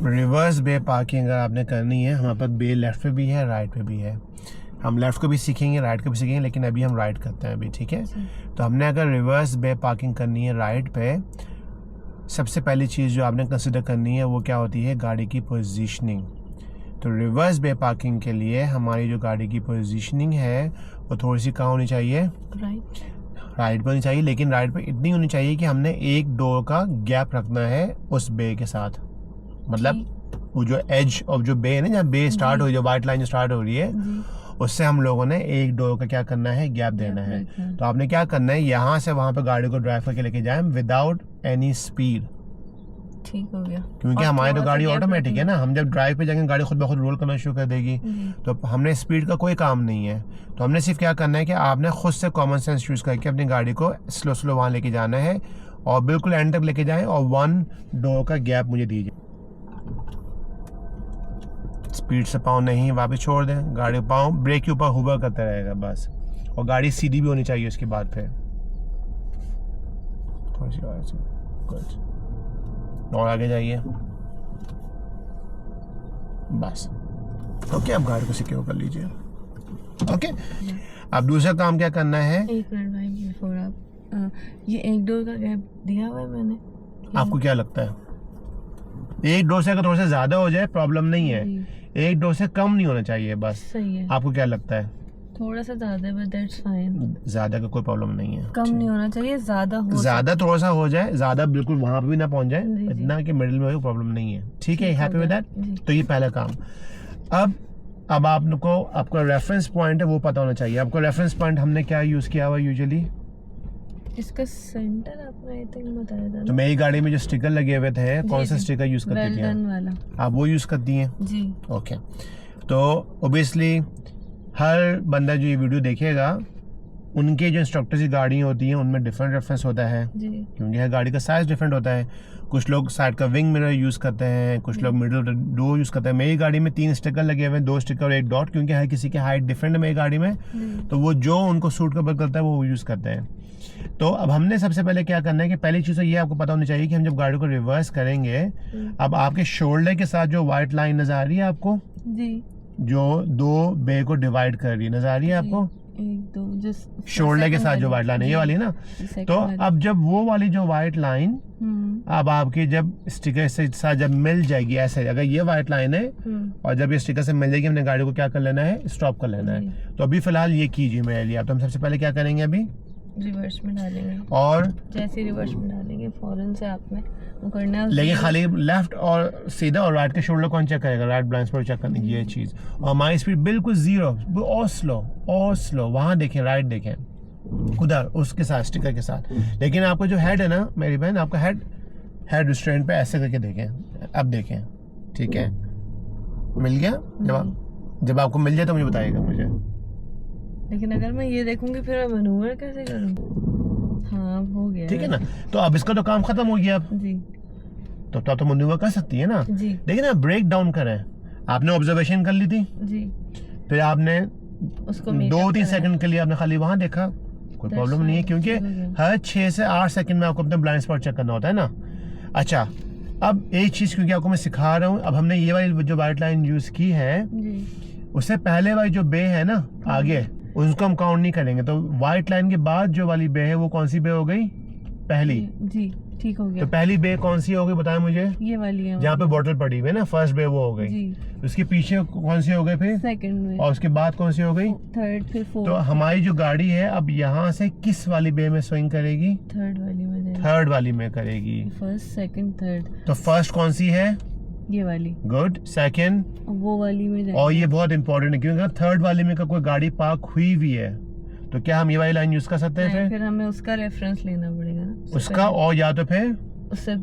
Reverse बे parking अगर आपने करनी है, हमारे पास बे लेफ्ट पे भी है, राइट पे भी है। हम लेफ़्ट को भी सीखेंगे, राइट को भी सीखेंगे, लेकिन अभी हम राइट करते हैं अभी, ठीक है। तो हमने अगर रिवर्स बे पार्किंग करनी है राइट पे, सबसे पहली चीज़ जो आपने कंसिडर करनी है वो क्या होती है, गाड़ी की पोजीशनिंग। तो रिवर्स बे पार्किंग के लिए हमारी जो गाड़ी की पोजीशनिंग है वो थोड़ी सी कहाँ होनी चाहिए, राइट पे होनी चाहिए, लेकिन राइट पे इतनी होनी चाहिए कि हमने एक डोर का गैप रखना है उस बे के साथ। मतलब वो जो एज ऑफ जो बे है ना, जहाँ बे स्टार्ट हो रही है, जो वाइट लाइन जो स्टार्ट हो रही है, उससे हम लोगों ने एक डोर का क्या करना है, गैप देना है। तो आपने क्या करना है, यहाँ से वहाँ पे गाड़ी को ड्राइव करके लेके जाएं विदाउट एनी स्पीड। ठीक हो गया, क्योंकि हमारी तो गाड़ी ऑटोमेटिक है ना, हम जब ड्राइव पे जाएंगे गाड़ी खुद ब खुद रोल करना शुरू कर देगी, तो हमने स्पीड का कोई काम नहीं है। तो हमने सिर्फ क्या करना है कि आपने खुद से कॉमन सेंस यूज करके अपनी गाड़ी को स्लो स्लो वहाँ लेके जाना है और बिल्कुल एंड तक लेके जाएं और 1 डोर का गैप मुझे दीजिए। स्पीड से पाँव नहीं वापस छोड़ दें, गाड़ी पाँव ब्रेक के ऊपर हुबर करता रहेगा बस, और गाड़ी सीधी भी होनी चाहिए उसके बाद फिर और आगे जाइए बस। ओके, अब गाड़ी को सिक्योर कर लीजिए। ओके, अब दूसरा काम क्या करना है, एक मिनट भाई, बिफोर आप ये एक डोर का गैप दिया हुआ है मैंने, आपको क्या लगता है? एक डोर से अगर थोड़ा सा ज्यादा हो जाए प्रॉब्लम नहीं है, एक डोर से कम नहीं होना चाहिए बस। सही है। आपको क्या लगता है? थोड़ा सा ज्यादा है, बट दैट्स फाइन। ज्यादा का कोई प्रॉब्लम नहीं है, कम नहीं होना चाहिए, ज्यादा थोड़ा सा हो जाए, ज्यादा बिल्कुल वहां पे भी ना पहुंच जाए, इतना कि मिडिल में कोई प्रॉब्लम नहीं है, ठीक है। Happy with that? तो ये पहला काम। अब आपको आपका रेफरेंस पॉइंट है वो पता होना चाहिए। आपको रेफरेंस पॉइंट हमने क्या यूज किया हुआ यूजुअली, इसका सेंटर आपने आई थिंक बताया था। तो मेरी गाड़ी में जो स्टिकर लगे हुए थे, कौन सा स्टिकर यूज करती थी वाला? आप वो यूज करती हैं जी। ओके, तो ओबियसली हर बंदा जो ये वीडियो देखेगा उनके जो इंस्ट्रक्टर्स की गाड़ियाँ होती हैं उनमें डिफरेंट रेफरेंस होता है, क्योंकि हर गाड़ी का साइज डिफरेंट होता है। कुछ लोग साइड का विंग मिरर यूज़ करते हैं, कुछ लोग मिडिल डोर यूज़ करते हैं। मेरी गाड़ी में 3 स्टिकर लगे हुए हैं, 2 स्टिकर और 1 डॉट, क्योंकि हर किसी की हाइट डिफरेंट है मेरी गाड़ी में, तो वो जो उनको सूट कवर करता है वो यूज़ करते हैं। तो अब हमने सबसे पहले क्या करना है कि पहली चीज़ तो ये आपको पता होनी चाहिए कि हम जब गाड़ी को रिवर्स करेंगे, अब आपके शोल्डर के साथ जो व्हाइट लाइन नजर आ रही है आपको जी, जो 2 बे को डिवाइड कर रही है, नजर आ रही है आपको? 1 2 शोल्डर के साथ जो व्हाइट लाइन है ये वाली ना, तो अब जब वो वाली जो व्हाइट लाइन अब आपकी जब स्टिकर से साथ जब मिल जाएगी, ऐसे अगर ये व्हाइट लाइन है और जब ये स्टिकर से मिल जाएगी, हमने गाड़ी को क्या कर लेना है, स्टॉप कर लेना है। तो अभी फिलहाल ये कीजिए मेरे लिए। तो हम सबसे पहले क्या करेंगे, अभी रिवर्स में डालेंगे, और जैसे रिवर्स में डालेंगे फौरन से आपने वो करना है, लेकिन खाली लेफ्ट और सीधा और राइट के शोल्डर कौन चेक करेगा? राइट ब्लाइंड स्पॉट चेक करने की ये चीज़। और हमारी स्पीड बिल्कुल 0 और स्लो वहाँ देखें, राइट देखें उधर उसके साथ स्टिकर के साथ। लेकिन आपका जो हेड है ना मेरी बहन, आपका हेड रिस्ट्रेंट पे ऐसे करके देखें, अब देखें, ठीक है? मिल गया? जब आपको मिल जाए तो मुझे बताइएगा मुझे। लेकिन अगर मैं ये देखूंगी फिर मैं मैनूवर कैसे करूँ? हाँ हो गया, ठीक है ना। तो अब इसका तो काम खत्म हो गया जी, तो आप तो मैनूवर कर सकती है ना जी। लेकिन आप ब्रेक डाउन करें, आपने ऑब्जर्वेशन कर ली थी जी, फिर आपने उसको 2-3 सेकंड के लिए आपने खाली वहां देखा, कोई प्रॉब्लम नहीं है, क्योंकि हर 6 से 8 सेकंड में आपको अपना ब्लाइंड स्पॉट चेक करना होता है ना। अच्छा, अब एक चीज क्योंकि आपको मैं सिखा रहा हूँ, अब हमने ये वाली जो व्हाइट लाइन यूज की है उससे पहले वाली जो बे है ना आगे, उसको हम काउंट नहीं करेंगे। तो व्हाइट लाइन के बाद जो वाली बे है वो कौन सी बे हो गई? पहली। जी, ठीक हो गया। तो पहली बे कौन सी हो गई बताएं मुझे? ये वाली है, जहाँ पे बोतल पड़ी हुई है ना, फर्स्ट बे वो हो गई। उसके पीछे कौन सी हो गई फिर? सेकंड में। और उसके बाद कौन सी हो गई? थर्ड, फिर फोर्थ। तो हमारी जो गाड़ी है अब यहाँ से किस वाली बे में स्विंग करेगी? थर्ड वाली में करेगी। First, second, third. तो फर्स्ट कौन सी है? ये वाली। गुड। सेकंड वो वाली में जाएगी। और ये बहुत इंपॉर्टेंट है, क्योंकि अगर थर्ड वाली में का कोई गाड़ी पार्क हुई भी है तो क्या हम ये वाली लाइन यूज कर सकते हैं? फिर हमें उसका रेफरेंस लेना पड़ेगा ना, उसका, और या तो फिर उससे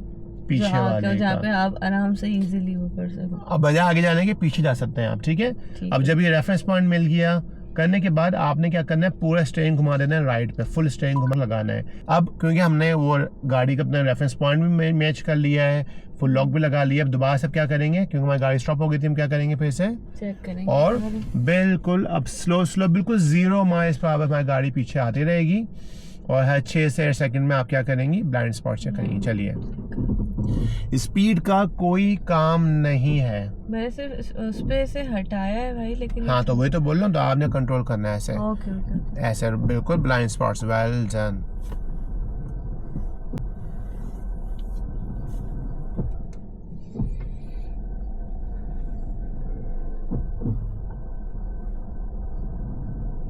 पीछे वाले जहाँ पे आप आराम से इजीली वो कर सको। अब बजाय आगे जाने के पीछे जा सकते हैं आप, ठीक है? अब जब ये रेफरेंस पॉइंट मिल गया करने के बाद आपने क्या करना है, पूरा स्टेयरिंग घुमा देना है राइट पे, फुल स्टेयरिंग घुमा लगाना है। अब क्योंकि हमने वो गाड़ी का अपना रेफरेंस पॉइंट भी मैच कर लिया है, फुल लॉक भी लगा लिया, अब दोबारा से क्या करेंगे, क्योंकि हमारी गाड़ी स्टॉप हो गई थी, हम क्या करेंगे, फिर से चेक करेंगे और बिल्कुल अब स्लो बिल्कुल 0 माइल्स पर आवर हमारी गाड़ी पीछे आती रहेगी और हर 6 से 8 सेकंड में आप क्या करेंगी, ब्लाइंड स्पॉट चेक करेंगी। चलिए स्पीड का कोई काम नहीं है। मैंने सिर्फ उस पे से हटाया है भाई, लेकिन हाँ तो वही तो बोल रहा हूँ, तो आपने कंट्रोल करना है ऐसे। Okay okay. ऐसे बिल्कुल ब्लाइंड स्पॉट्स, वेल डन।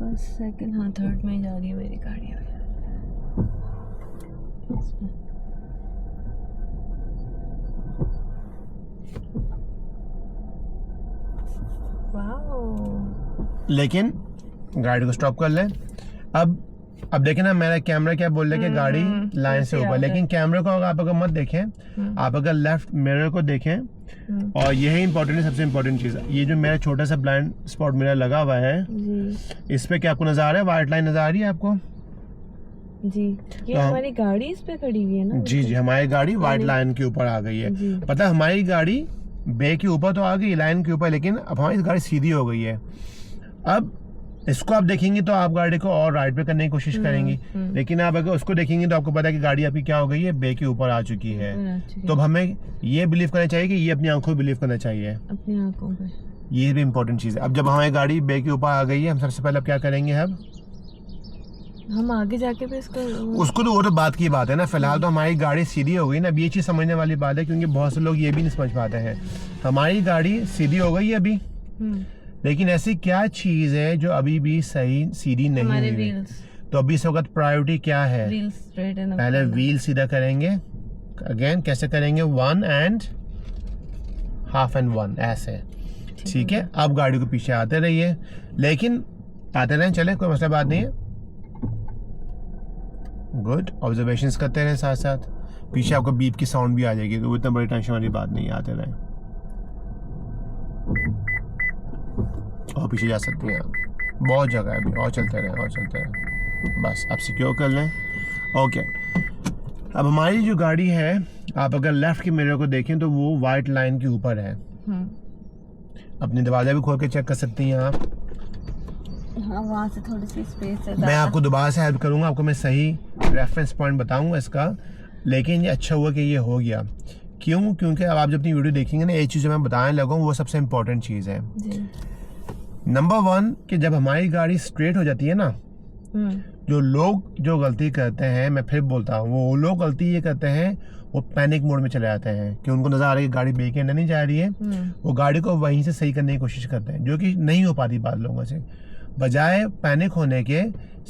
बस सेकंड, हाँ थर्ड में ही जा रही है मेरी गाड़ी। वाओ। लेकिन गाड़ी को स्टॉप कर लें। अब देखें ना, मेरा कैमरा क्या बोल रहा है कि गाड़ी लाइन से ऊपर, लेकिन कैमरे को आप अगर मत देखें, आप अगर लेफ्ट मिरर को देखें, और यही इंपॉर्टेंट है, सबसे इम्पोर्टेंट चीज़। ये जो मेरा छोटा सा ब्लाइंड स्पॉट मिरर लगा हुआ है, इस पे क्या आपको नजर आ रहा है, व्हाइट लाइन नजर आ रही है आपको जी? ये तो हमारी गाड़ी इस पे खड़ी हुई है ना? जी जी, हमारी गाड़ी व्हाइट लाइन के ऊपर आ गई है। पता है, हमारी गाड़ी बे के ऊपर तो आ गई, लाइन के ऊपर, लेकिन अब हमारी गाड़ी सीधी हो गई है। अब इसको आप देखेंगे तो आप गाड़ी को और राइट पे करने की कोशिश करेंगी, लेकिन आप अगर उसको देखेंगे तो आपको पता है कि गाड़ी आपकी क्या हो गई है, बे के ऊपर आ चुकी है। तो अब हमें ये बिलीव करना चाहिए कि ये अपनी आंखों में बिलीव करना चाहिए, अपनी आंखों पे। ये भी इम्पोर्टेंट चीज़ है। अब जब हमारी गाड़ी बे के ऊपर आ गई है, हम सबसे पहले अब क्या करेंगे, अब हम आगे जाके भी इसको उसको तो वो तो बात की बात है ना। फिलहाल तो हमारी गाड़ी सीधी हो गई ना। अब ये चीज़ समझने वाली बात है, क्योंकि बहुत से लोग ये भी नहीं समझ पाते हैं। हमारी गाड़ी सीधी हो गई है अभी, लेकिन ऐसी क्या चीज़ है जो अभी भी सही सीधी नहीं हमारे हुई? व्हील्स। तो अभी इस वक्त प्रायोरिटी क्या है? Wheels straight. पहले व्हील सीधा करेंगे। अगेन कैसे करेंगे? 1 and ½ and 1 ऐसे, ठीक है। अब गाड़ी को पीछे आते रहिए, लेकिन आते रहें, चले, कोई मसला बात नहीं है। गुड, ऑब्जर्वेशंस करते रहें साथ साथ। पीछे आपको बीप की साउंड भी आ जाएगी, तो वो इतना बड़ी टेंशन वाली बात नहीं है, आते रहें। और पीछे जा सकते हैं आप, बहुत जगह है अभी, और चलते रहें, और चलते रहें। बस अब सिक्योर कर लें। ओके, अब हमारी जो गाड़ी है, आप अगर लेफ्ट के मिरर को देखें तो वो वाइट लाइन के ऊपर है। अपने दरवाजा भी खोल के चेक कर सकती हैं आप। हाँ, वहाँ से थोड़ी सी स्पेस है। मैं आपको दोबारा से हेल्प करूंगा, आपको मैं सही रेफरेंस पॉइंट बताऊंगा इसका, लेकिन ये अच्छा हुआ कि ये हो गया। क्यों? क्योंकि अब आप जब अपनी वीडियो देखेंगे ना, ये चीज़ जो मैं बताने लगा हूँ वो सबसे इम्पोर्टेंट चीज़ है। नंबर 1 कि जब हमारी गाड़ी स्ट्रेट हो जाती है ना, जो लोग जो गलती करते हैं, मैं फिर बोलता हूँ, वो लोग गलती ये करते हैं, वो पैनिक मोड में चले जाते हैं कि उनको नजर आ रही है गाड़ी ब्रेक के अंदर नहीं जा रही है, वो गाड़ी को वहीं से सही करने की कोशिश करते हैं, जो कि नहीं हो पाती बात लोगों से। बजाय पैनिक होने के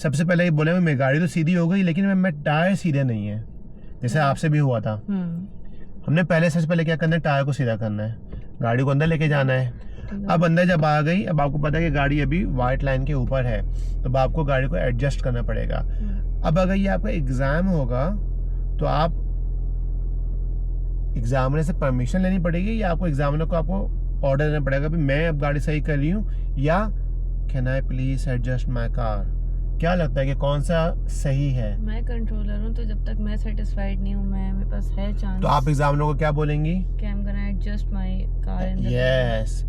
सबसे पहले ये बोले मेरी गाड़ी तो सीधी हो गई, लेकिन मैं टायर सीधे नहीं है, जैसे आपसे भी हुआ था। हमने पहले सबसे पहले क्या करना है, टायर को सीधा करना है, गाड़ी को अंदर लेके जाना है। अब अंदर जब आ गई, अब आपको पता है कि गाड़ी अभी वाइट लाइन के ऊपर है, तो अब आपको गाड़ी को एडजस्ट करना पड़ेगा। अब अगर ये आपका एग्जाम होगा तो आप एग्जामिनर से परमिशन लेनी पड़ेगी, या आपको एग्जामिनर को आपको ऑर्डर देना पड़ेगा भी मैं अब गाड़ी सही कर रही हूँ, या can I please adjust my car? क्या लगता है कि कौन सा सही है? मैं कंट्रोलर हूँ, तो जब तक मैं सेटिस्फाइड नहीं हूँ, मेरे पास है चांस, तो आप एग्जामिनर को क्या बोलेंगी? कि I am gonna adjust my car in the yes,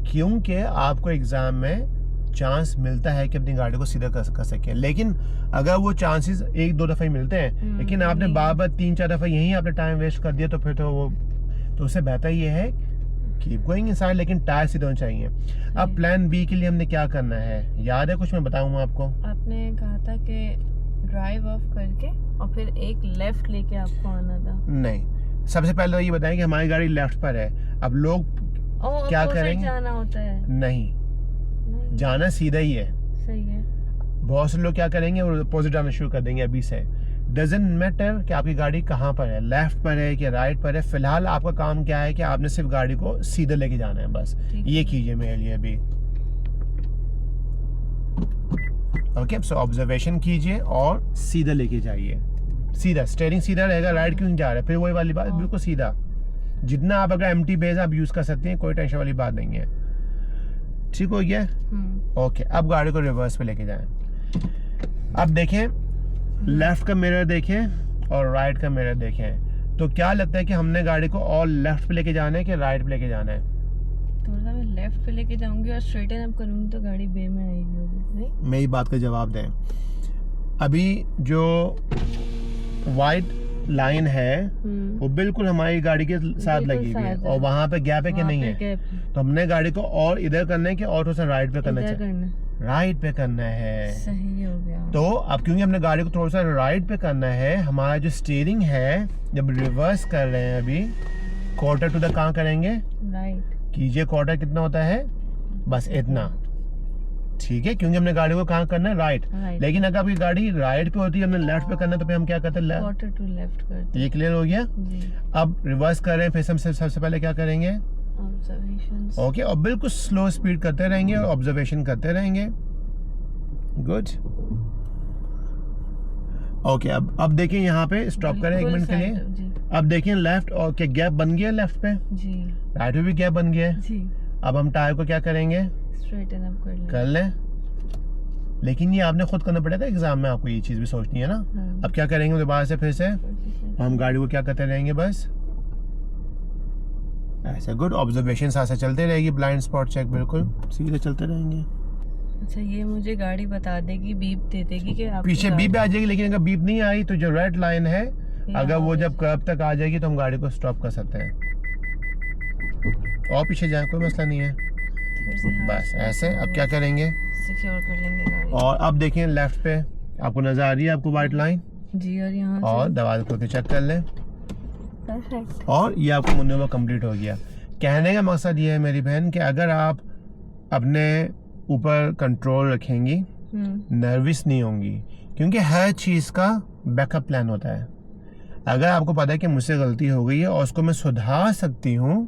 क्योंकि आपको एग्जाम में चांस मिलता है कि अपनी गाड़ी को सीधा कर सके, लेकिन अगर वो चांसेस 1-2 दफ़ा ही मिलते हैं, लेकिन आपने बार-बार 3-4 दफ़ा यहीं आपने टाइम वेस्ट कर दिया, तो फिर तो वो, तो उससे बेहतर ये है कीप गोइंग इनसाइड, लेकिन टायर सीधे होने चाहिए। अब प्लान बी के लिए हमने क्या करना है, याद है कुछ? मैं बताऊंगा आपको। आपने कहा था कि ड्राइव ऑफ करके और फिर एक लेफ्ट लेके आपको आना था। नहीं, सबसे पहले तो ये बताएं कि हमारी गाड़ी लेफ्ट पर है। अब लोग क्या करेंगे? जाना होता है? नहीं, जाना सीधा ही है। सही है। बहुत से लोग क्या करेंगे, वो अपोजिट जाना शुरू कर देंगे अभी से। डजंट मैटर कि आपकी गाड़ी कहाँ पर है, लेफ्ट पर है कि राइट पर है। फिलहाल आपका काम क्या है कि आपने सिर्फ गाड़ी को सीधे लेके जाना है, बस ये कीजिए मेरे लिए अभी। ओके, सो ऑब्जर्वेशन कीजिए और सीधा लेके जाइए। सीधा, स्टीयरिंग सीधा रहेगा, राइट क्यों जा रहा है, फिर वही वाली बात, बिल्कुल सीधा। जितना आप अगर एम्प्टी बेस आप यूज कर सकते हैं, कोई टेंशन वाली बात नहीं है। ठीक हो गया? ओके, अब गाड़ी को रिवर्स पे लेके जाएं। अब देखें, लेफ्ट का मिरर देखें और राइट का मिरर देखें, तो क्या लगता है कि हमने गाड़ी को और लेफ्ट पे लेके जाना है कि राइट पे लेके जाना है? थोड़ा सा मैं लेफ्ट पे लेके जाऊंगी और स्ट्रेटन अप करूंगी तो गाड़ी बे में आएगी होगी, नहीं? मेरी बात का जवाब दें। अभी जो वाइट लाइन है वो बिल्कुल हमारी गाड़ी के साथ बिल्कुल लगी हुई है साथ है। और वहाँ पे गैप है कि वहाँ नहीं पे है। gap है। तो हमने गाड़ी को और इधर करना है कि और थोड़ा सा राइट पे करना इधर चाहिए? करना राइट पे करना है। सही हो गया। तो अब क्योंकि हमने गाड़ी को थोड़ा सा राइट पे करना है, हमारा जो स्टीयरिंग है जब रिवर्स कर रहे हैं अभी क्वार्टर टू द कहाँ करेंगे? राइट। कीजिए क्वार्टर कितना होता है? बस इतना, ठीक है, क्योंकि हमने गाड़ी को कहाँ करना है? राइट। राइट। लेकिन अगर आपकी गाड़ी राइट पे होती है हमने लेफ्ट पे करना है तो फिर हम क्या करते हैं? क्वार्टर टू लेफ्ट करते ये क्लियर हो गया? जी। अब रिवर्स कर रहे हैं, फिर हम सबसे पहले क्या करेंगे? ऑब्जर्वेशंस। ओके, और बिल्कुल स्लो स्पीड करते रहेंगे और ऑब्जर्वेशन करते रहेंगे। गुड। ओके, अब देखिए यहाँ पे स्टॉप करें 1 मिनट के लिए। जी। अब देखिए लेफ्ट, और क्या गैप बन गया लेफ्ट पे? जी। राइट पे भी गैप बन गया है। जी। अब हम टायर को क्या करेंगे? स्ट्रेटन अप कर लें। कर लें, लेकिन ये आपने खुद करना पड़ेगा एग्जाम में, आपको ये चीज़ भी सोचनी है ना। हाँ। अब क्या करेंगे दोबारा से फिर से हम गाड़ी को क्या करते रहेंगे? बस ऐसे। गुड। ऑब्जर्वेशन साथ साथ चलते रहेगी, ब्लाइंड स्पॉट चेक बिल्कुल सीधे चलते रहेंगे। अच्छा, ये मुझे गाड़ी बता देगी, बीप दे देगी कि आपकी पीछे गाड़ी- बीप आ जाएगी, लेकिन अगर बीप नहीं आई तो जो रेड लाइन है अगर वो जब कर्व तक आ जाएगी तो हम गाड़ी को स्टॉप कर सकते हैं और पीछे जाए, कोई मसला नहीं है। फिर से हाथ बस से ऐसे। अब क्या करेंगे? सिक्योर कर लेंगे गाड़ी। और अब देखिए लेफ्ट पे आपको नजर आ रही है आपको व्हाइट लाइन, जी, और यहाँ और दरवाजे खोल के चेक कर लें परफेक्ट। और ये आपको मनोवर कंप्लीट हो गया। कहने का मकसद ये है मेरी बहन कि अगर आप अपने ऊपर कंट्रोल रखेंगी, नर्वस नहीं होंगी, क्योंकि हर चीज़ का बैकअप प्लान होता है। अगर आपको पता है कि मुझसे गलती हो गई है और उसको मैं सुधार सकती हूँ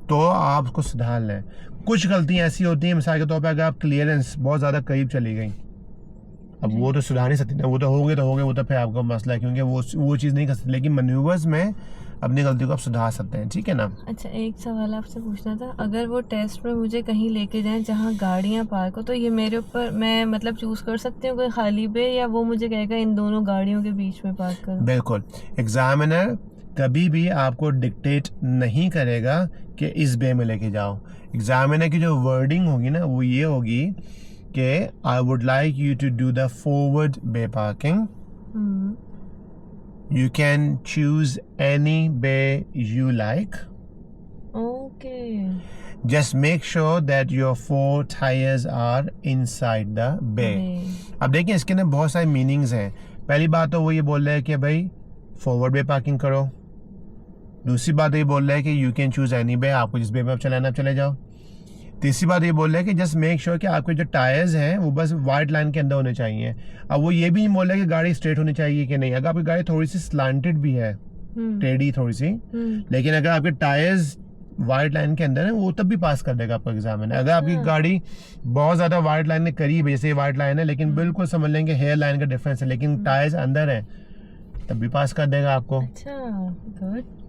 तो आप उसको सुधार लें। कुछ गलतियाँ ऐसी होती हैं, मिसाल के तौर पर अगर आप क्लियरेंस बहुत ज़्यादा करीब चली गई, अब वो तो सुधार नहीं सकती ना, वो तो हो गए वो तो फिर आपका मसला है, क्योंकि वो चीज़ नहीं कर सकती, लेकिन मैन्यूवर्स में अपनी गलती को आप सुधार सकते हैं, ठीक है ना। अच्छा, एक सवाल आपसे पूछना था, अगर वो टेस्ट में मुझे कहीं लेके जाएं जहाँ गाड़ियाँ पार्क हो, तो ये मेरे ऊपर, मैं मतलब चूज कर सकती हूँ कोई खाली पे, या वो मुझे कहेगा इन दोनों गाड़ियों के बीच में पार्क करो? बिल्कुल, एग्जामिनर कभी भी आपको डिक्टेट नहीं करेगा कि इस बे में लेके जाओ। एग्जामिनर की जो वर्डिंग होगी ना वो ये होगी कि I would like you to do the forward bay parking, you can choose any bay you like, Okay. just make sure that your 4 tires are inside the bay. अब देखिए इसके ना बहुत सारे मीनिंग्स हैं। पहली बात तो वो ये बोल रहा है कि भाई फॉरवर्ड बे पार्किंग करो। दूसरी बात ये बोल रहा है कि यू कैन चूज एनी बे, आपको जिस बे में आप चलाना आप चले जाओ। तीसरी बात ये बोल रहा है कि जस्ट मेक श्योर कि आपके जो टायर्स हैं वो बस वाइट लाइन के अंदर होने चाहिए। अब वो ये भी नहीं बोल रहा है कि गाड़ी स्ट्रेट होनी चाहिए कि नहीं। अगर आपकी गाड़ी थोड़ी सी स्लांटेड भी है, टेढ़ी थोड़ी सी, लेकिन अगर आपके टायर्स वाइट लाइन के अंदर है वो तब भी पास कर देगा आपको एग्जामिनर। अगर आपकी गाड़ी बहुत ज्यादा वाइट लाइन के करीब है, जैसे वाइट लाइन है लेकिन बिल्कुल समझ लेंगे हेयर लाइन का डिफरेंस है, लेकिन टायर्स अंदर है, तब भी पास कर देगा आपको। अच्छा, गुड।